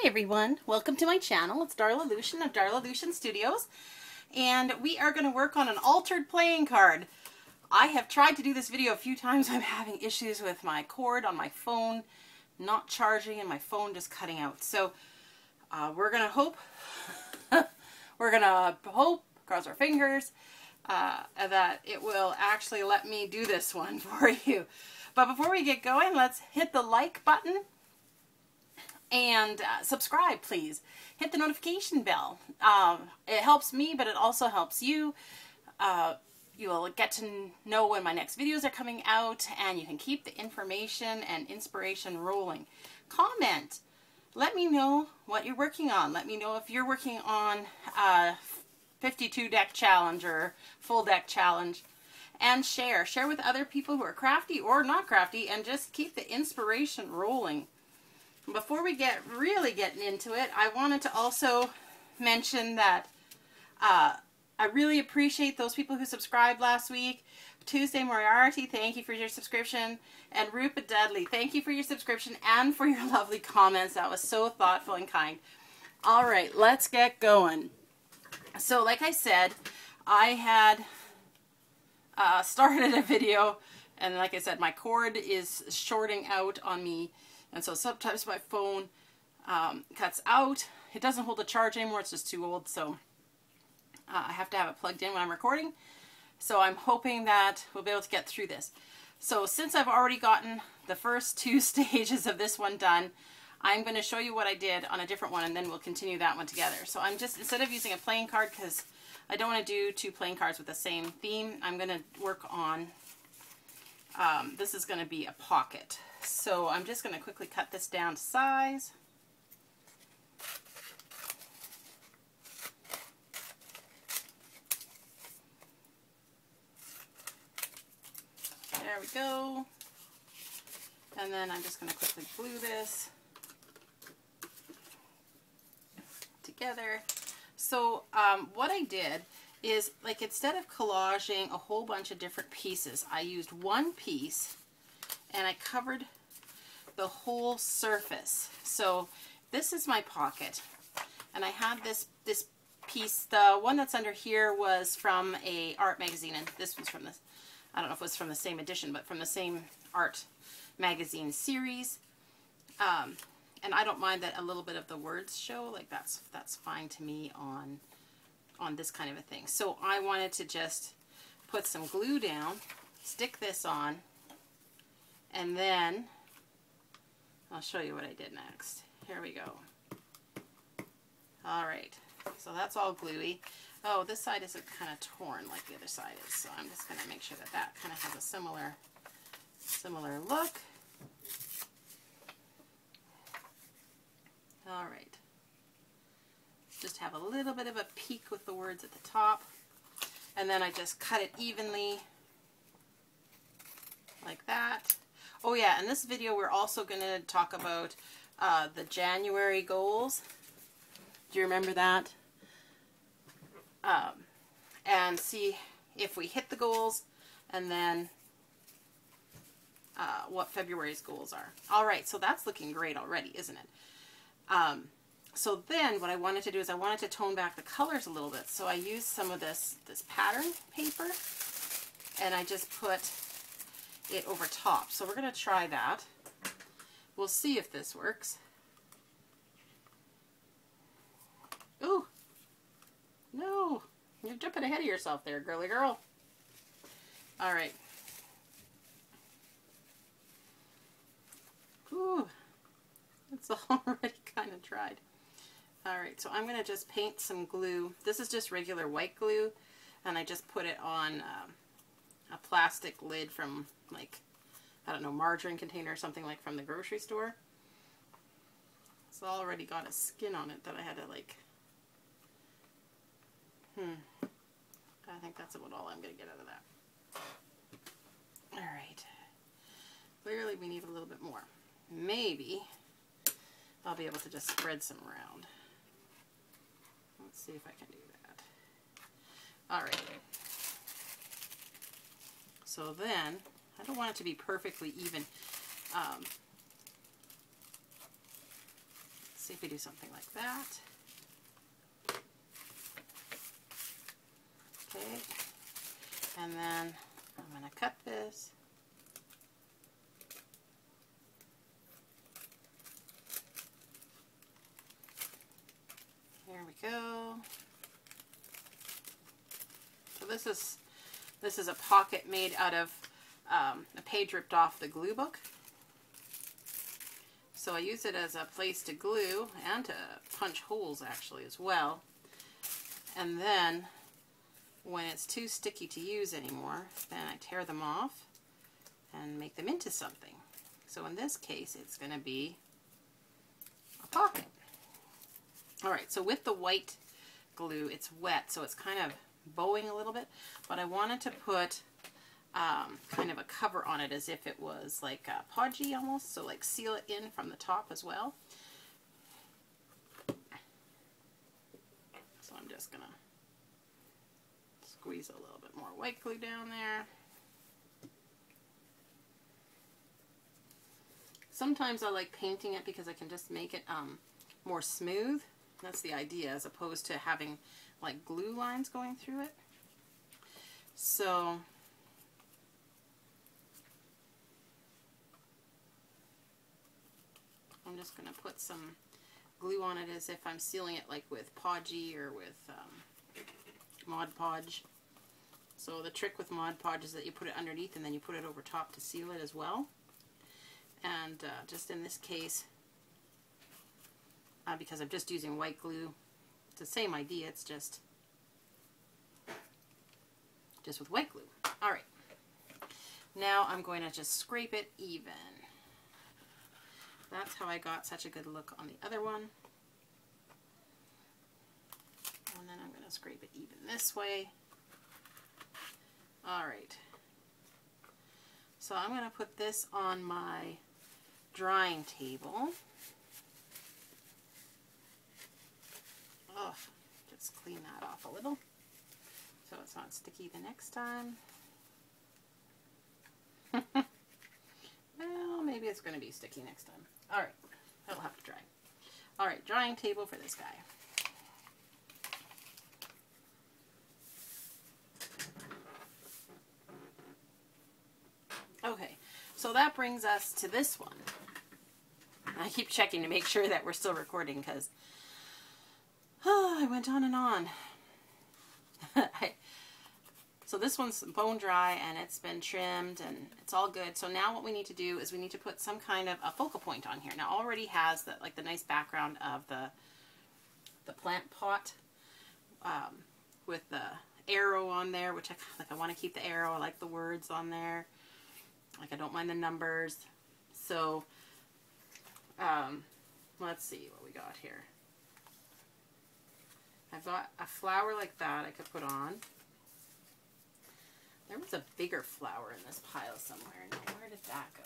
everyone, welcome to my channel. It's Darla Lucian of Darla Lucian Studios, and we are going to work on an altered playing card. I have tried to do this video a few times. I'm having issues with my cord on my phone not charging and my phone just cutting out. So we're going to hope, cross our fingers, that it will actually let me do this one for you. But before we get going, let's hit the like button. And subscribe, please. Hit the notification bell. It helps me, but it also helps you. You will get to know when my next videos are coming out, and you can keep the information and inspiration rolling. Comment. Let me know what you're working on. Let me know if you're working on a 52 deck challenge or full deck challenge. And share. Share with other people who are crafty or not crafty, and just keep the inspiration rolling. Before we really getting into it, I wanted to also mention that I really appreciate those people who subscribed last week. Tuesday Moriarty, thank you for your subscription. And Rupert Dudley, thank you for your subscription and for your lovely comments. That was so thoughtful and kind. All right, let's get going. So like I said, I had started a video, and like I said, my cord is shorting out on me. And so sometimes my phone cuts out. It doesn't hold the charge anymore. It's just too old. So I have to have it plugged in when I'm recording. So I'm hoping that we'll be able to get through this. So since I've already gotten the first two stages of this one done, I'm going to show you what I did on a different one, and then we'll continue that one together. So I'm just, instead of using a playing card, because I don't want to do two playing cards with the same theme, I'm going to work on, this is going to be a pocket. So I'm just going to quickly cut this down to size. There we go. And then I'm just going to quickly glue this together. So what I did is, like, instead of collaging a whole bunch of different pieces, I used one piece and I covered the whole surface. So this is my pocket, and I had this piece. The one that's under here was from a art magazine, and this was from this, I don't know if it was from the same edition, but from the same art magazine series. And I don't mind that a little bit of the words show, like that's fine to me on this kind of a thing. So I wanted to just put some glue down, stick this on, and then I'll show you what I did next. Here we go. All right, so that's all gluey. Oh, this side isn't kind of torn like the other side is, so I'm just going to make sure that that kind of has a similar look. All right. Just have a little bit of a peak with the words at the top, and then I just cut it evenly like that. Oh yeah, in this video we're also going to talk about the January goals. Do you remember that? And see if we hit the goals, and then what February's goals are. Alright, so that's looking great already, isn't it? So then what I wanted to do is I wanted to tone back the colors a little bit. So I used some of this pattern paper, and I just put it over top. So we're going to try that. We'll see if this works. Ooh, no, you're jumping ahead of yourself there, girly girl. All right. Ooh, it's already kind of dried. All right, so I'm going to just paint some glue. This is just regular white glue, and I just put it on a plastic lid from, like, I don't know, margarine container or something, like from the grocery store. It's already got a skin on it that I had to, like, I think that's about all I'm going to get out of that. All right. Clearly we need a little bit more. Maybe I'll be able to just spread some around. Let's see if I can do that. All right. So then, I don't want it to be perfectly even. see if we do something like that. Okay, and then I'm going to cut this. Here we go. So this is a pocket made out of a page ripped off the glue book. So I use it as a place to glue and to punch holes actually as well. And then when it's too sticky to use anymore, then I tear them off and make them into something. So in this case, it's going to be a pocket. All right, so with the white glue, it's wet, so it's kind of bowing a little bit, but I wanted to put kind of a cover on it as if it was like podgy almost, so like seal it in from the top as well. So I'm just gonna squeeze a little bit more white glue down there. Sometimes I like painting it because I can just make it more smooth. That's the idea, as opposed to having like glue lines going through it. So I'm just going to put some glue on it as if I'm sealing it like with Podgy or with Mod Podge. So the trick with Mod Podge is that you put it underneath and then you put it over top to seal it as well. And just in this case, because I'm just using white glue, it's the same idea, it's just with white glue. Alright, now I'm going to just scrape it even. That's how I got such a good look on the other one. And then I'm going to scrape it even this way. Alright, so I'm going to put this on my drying table. Oh, just clean that off a little so it's not sticky the next time. Well, maybe it's going to be sticky next time. Alright, that'll have to dry. Alright, drying table for this guy. Okay, so that brings us to this one. I keep checking to make sure that we're still recording because I went on and on. So this one's bone dry and it's been trimmed and it's all good. So now what we need to do is we need to put some kind of a focal point on here. Now it already has the nice background of the plant pot with the arrow on there, which I want to keep the arrow. I like the words on there. Like I don't mind the numbers. So let's see what we got here. I've got a flower like that I could put on. There was a bigger flower in this pile somewhere. Now, where did that go?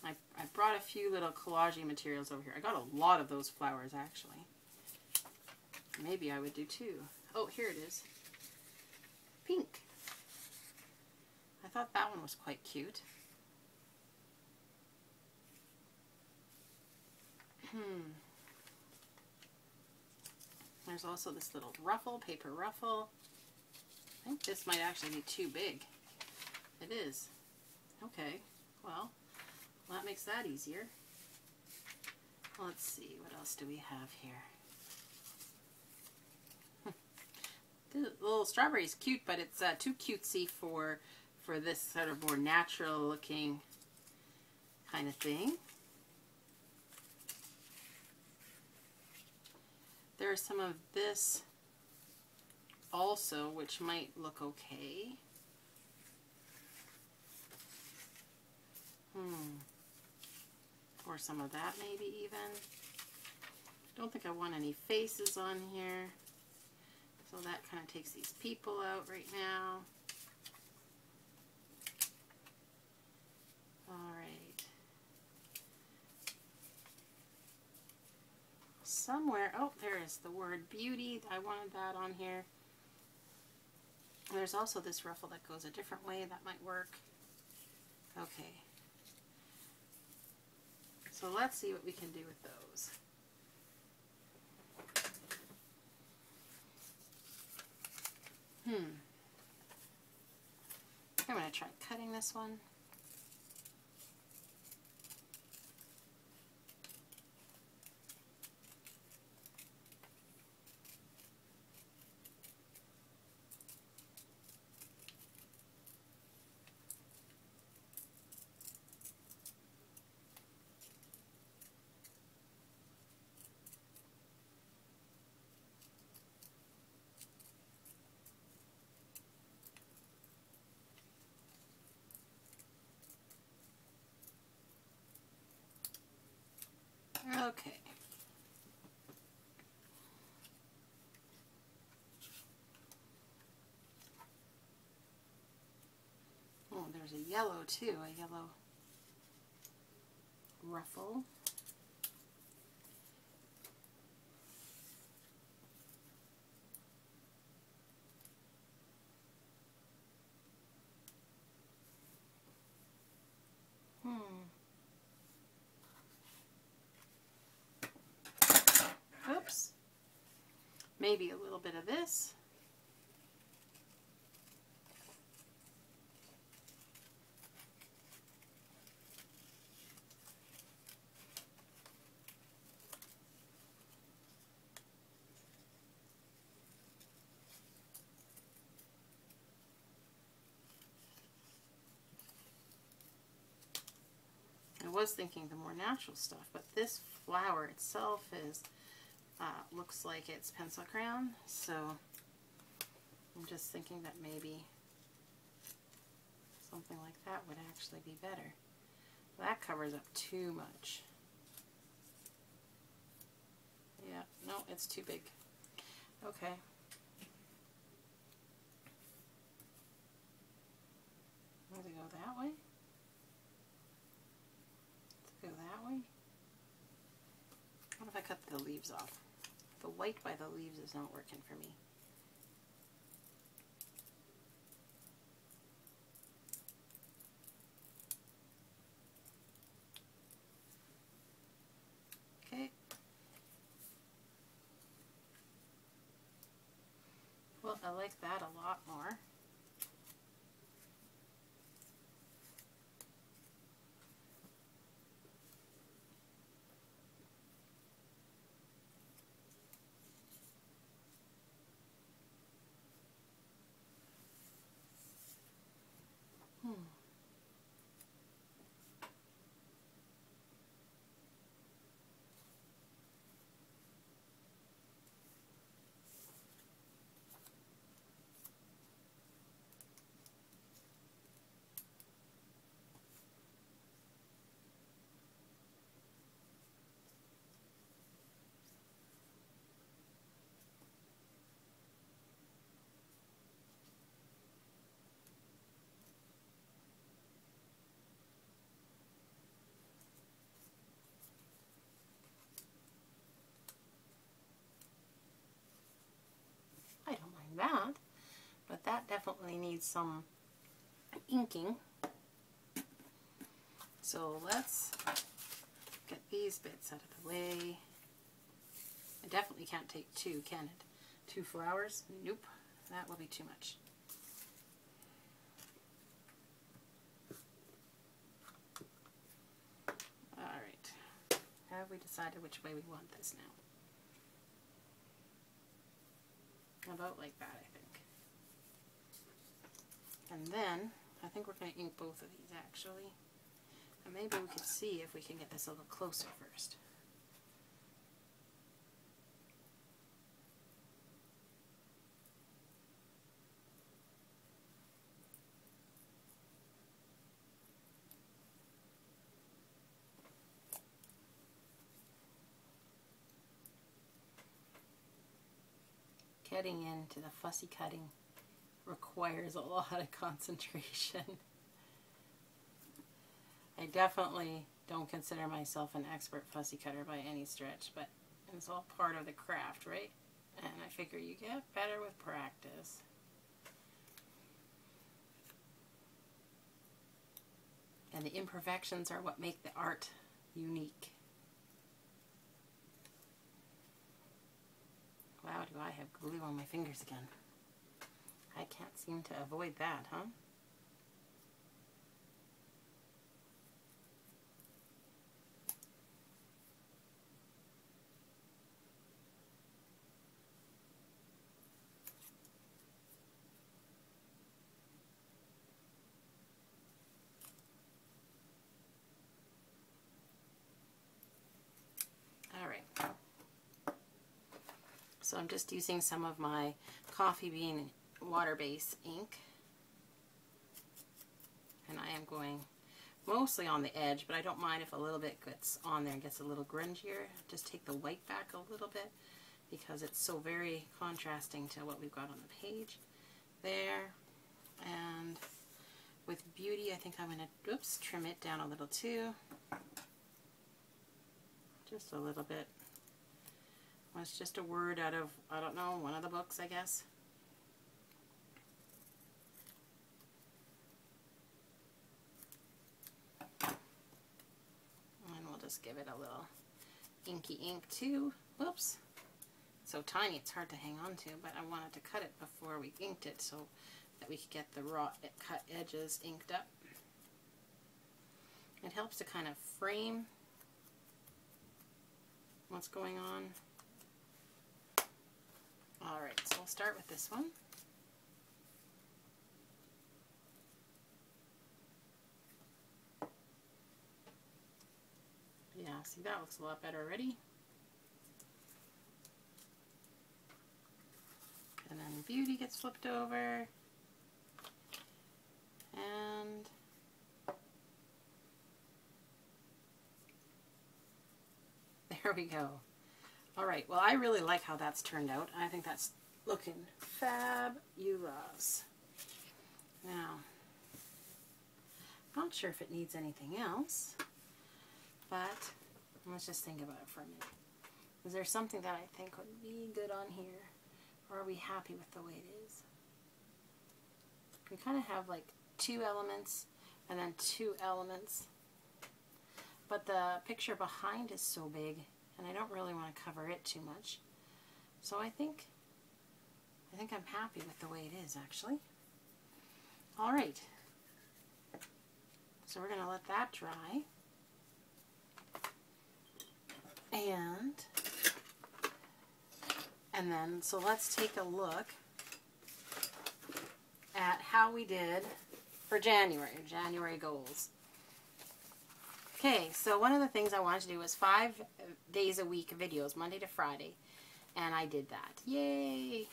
I brought a few little collage materials over here. I got a lot of those flowers, actually. Maybe I would do too. Oh, here it is. Pink. I thought that one was quite cute. There's also this little ruffle, paper ruffle. I think this might actually be too big. It is. Okay, well, that makes that easier. Let's see, what else do we have here? The little strawberry is cute, but it's too cutesy for this sort of more natural looking kind of thing. There's some of this also, which might look okay. Or some of that maybe even. Don't think I want any faces on here. So that kind of takes these people out right now. Alright. Somewhere, oh, there is the word beauty. I wanted that on here. There's also this ruffle that goes a different way. That might work. Okay. So let's see what we can do with those. I'm going to try cutting this one. Okay. Oh, there's a yellow too, a yellow ruffle. Oops. Maybe a little bit of this. I was thinking the more natural stuff, but this flower itself is looks like it's pencil crayon, so I'm just thinking that maybe something like that would actually be better. That covers up too much. Yeah, no, it's too big. Okay. Does it go that way? Does it go that way? What if I cut the leaves off? The white by the leaves is not working for me. Okay. Well, I like that a lot more. I don't mind that, but that definitely needs some inking. So let's get these bits out of the way. I definitely can't take two, can it? 2 flowers? Nope. That will be too much. Alright. Have we decided which way we want this now? About like that, I think. And then, I think we're going to ink both of these actually. And maybe we could see if we can get this a little closer first. Getting into the fussy cutting requires a lot of concentration. I definitely don't consider myself an expert fussy cutter by any stretch, but it's all part of the craft, right? And I figure you get better with practice. And the imperfections are what make the art unique. Wow, do I have glue on my fingers again. I can't seem to avoid that, huh? All right. So I'm just using some of my coffee bean water-based ink. And I am going mostly on the edge, but I don't mind if a little bit gets on there and gets a little grungier. Just take the white back a little bit because it's so very contrasting to what we've got on the page. There. And with Beauty, I think I'm going to, oops, trim it down a little too. Just a little bit. Well, it's just a word out of, I don't know, one of the books, I guess. And we'll just give it a little inky ink too. Whoops. It's so tiny it's hard to hang on to, but I wanted to cut it before we inked it so that we could get the raw cut edges inked up. It helps to kind of frame what's going on. Alright, so we'll start with this one. Yeah, see, that looks a lot better already. And then Beauty gets flipped over. And there we go. All right, well, I really like how that's turned out. I think that's looking fabulous. Now, I'm not sure if it needs anything else, but let's just think about it for a minute. Is there something that I think would be good on here, or are we happy with the way it is? We kind of have like 2 elements and then 2 elements, but the picture behind is so big and I don't really want to cover it too much. So I think I'm happy with the way it is, actually. All right. So we're going to let that dry. And then, so let's take a look at how we did for January goals. Okay, so one of the things I wanted to do was 5 days a week videos, Monday to Friday, and I did that. Yay!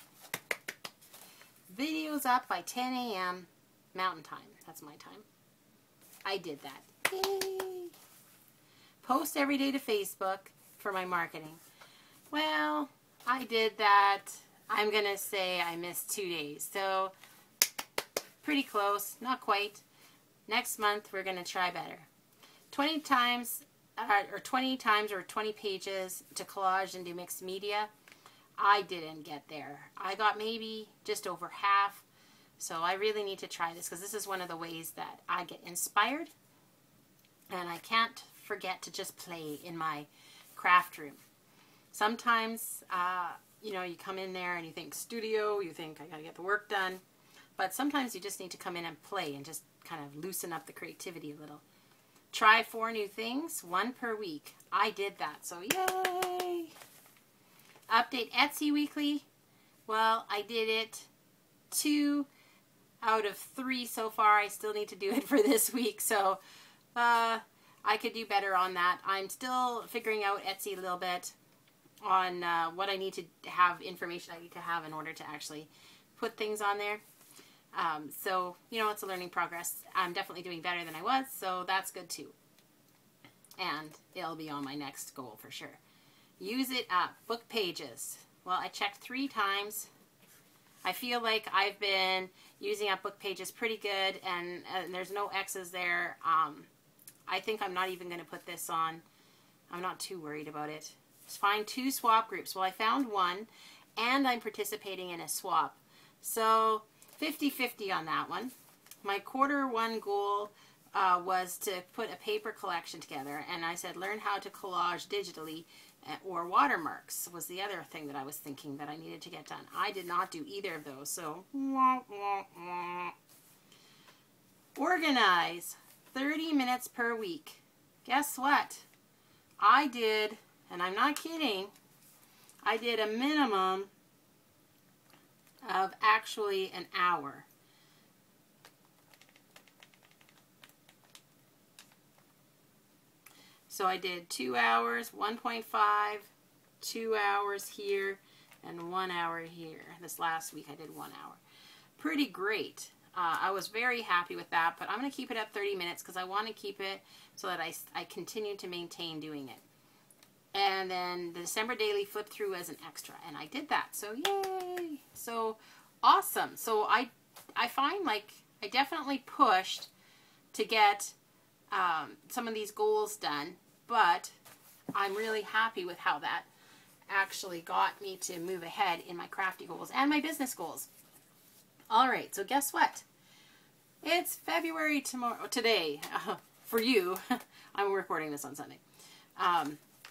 Videos up by 10 a.m. Mountain Time. That's my time. I did that. Yay! Post every day to Facebook for my marketing. Well, I did that. I'm going to say I missed 2 days. So, pretty close. Not quite. Next month, we're going to try better. 20 times or 20 pages to collage and do mixed media. I didn't get there. I got maybe just over half. So I really need to try this because this is one of the ways that I get inspired. And I can't forget to just play in my craft room. Sometimes, you know, you come in there and you think studio, you think I got to get the work done. But sometimes you just need to come in and play and just kind of loosen up the creativity a little. Try 4 new things, 1 per week. I did that, so yay! Update Etsy weekly. Well, I did it 2 out of 3 so far. I still need to do it for this week, so I could do better on that. I'm still figuring out Etsy a little bit on what I need to have, information I need to have in order to actually put things on there. So, you know, it's a learning progress. I'm definitely doing better than I was, so that's good too. And it'll be on my next goal for sure. Use it up. Book pages. Well, I checked 3 times. I feel like I've been using up book pages pretty good, and there's no X's there. I think I'm not even going to put this on. I'm not too worried about it. Just find 2 swap groups. Well, I found 1, and I'm participating in a swap. So 50-50 on that one. My quarter 1 goal was to put a paper collection together. And I said, learn how to collage digitally, or watermarks was the other thing that I was thinking that I needed to get done. I did not do either of those. So, organize 30 minutes per week. Guess what? I did, and I'm not kidding, I did a minimum of actually an hour. So I did 2 hours, 1.5, 2 hours here, and 1 hour here. This last week I did 1 hour. Pretty great. I was very happy with that, but I'm going to keep it at 30 minutes because I want to keep it so that I continue to maintain doing it. And then the December daily flipped through as an extra, and I did that. So yay! So awesome. So I find like I definitely pushed to get some of these goals done, but I'm really happy with how that actually got me to move ahead in my crafty goals and my business goals. All right, so guess what? It's February today for you. I'm recording this on Sunday.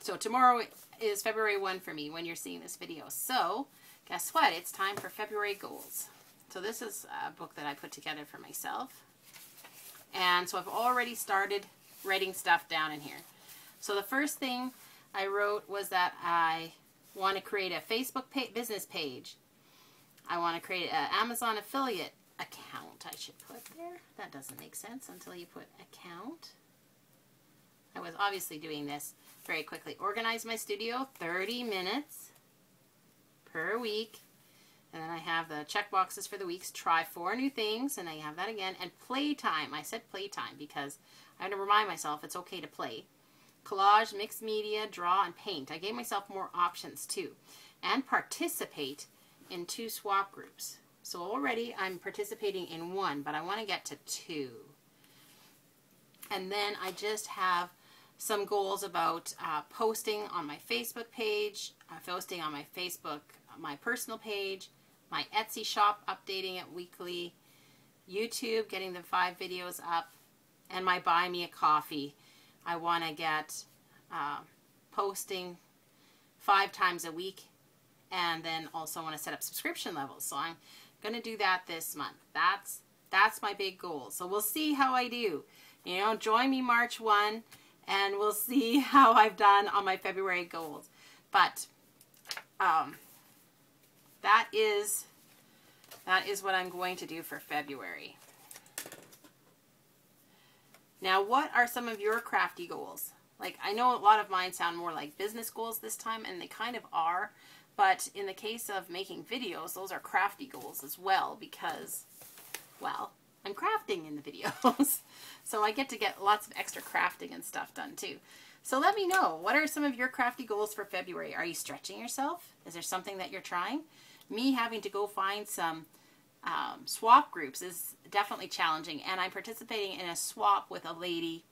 So tomorrow is February 1 for me when you're seeing this video. So guess what? It's time for February goals. So this is a book that I put together for myself. And so I've already started writing stuff down in here. So the first thing I wrote was that I want to create a Facebook business page. I want to create an Amazon affiliate account. I should put there. That doesn't make sense until you put account. I was obviously doing this very quickly. Organize my studio, 30 minutes per week. And then I have the check boxes for the weeks. Try 4 new things, and I have that again. And playtime. I said playtime because I had to remind myself it's okay to play. Collage, mixed media, draw, and paint. I gave myself more options too. And participate in 2 swap groups. So already I'm participating in 1, but I want to get to 2. And then I just have some goals about posting on my Facebook page, posting on my Facebook, my personal page, my Etsy shop, updating it weekly, YouTube, getting the 5 videos up, and my Buy Me a Coffee. I want to get posting 5 times a week, and then also want to set up subscription levels. So I'm going to do that this month. That's my big goal. So we'll see how I do. You know, join me March 1, and we'll see how I've done on my February goals. But that is what I'm going to do for February. Now, what are some of your crafty goals? Like, I know a lot of mine sound more like business goals this time, and they kind of are. But in the case of making videos, those are crafty goals as well because, well, I'm crafting in the videos. So I get lots of extra crafting and stuff done too. So let me know, what are some of your crafty goals for February? Are you stretching yourself? Is there something that you're trying? Me having to go find some swap groups is definitely challenging, and I'm participating in a swap with a lady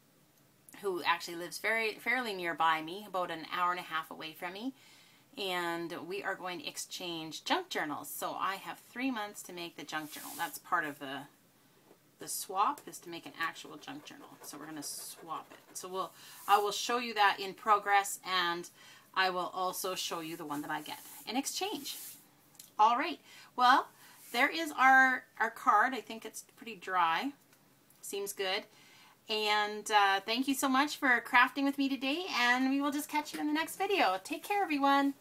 who actually lives fairly nearby me, about an hour and a half away from me, and we are going to exchange junk journals. So I have 3 months to make the junk journal. That's part of the swap, is to make an actual junk journal. So we're going to swap it. So I will show you that in progress, and I will also show you the one that I get in exchange. All right. Well, there is our card. I think it's pretty dry. Seems good. And thank you so much for crafting with me today, and we will just catch you in the next video. Take care, everyone.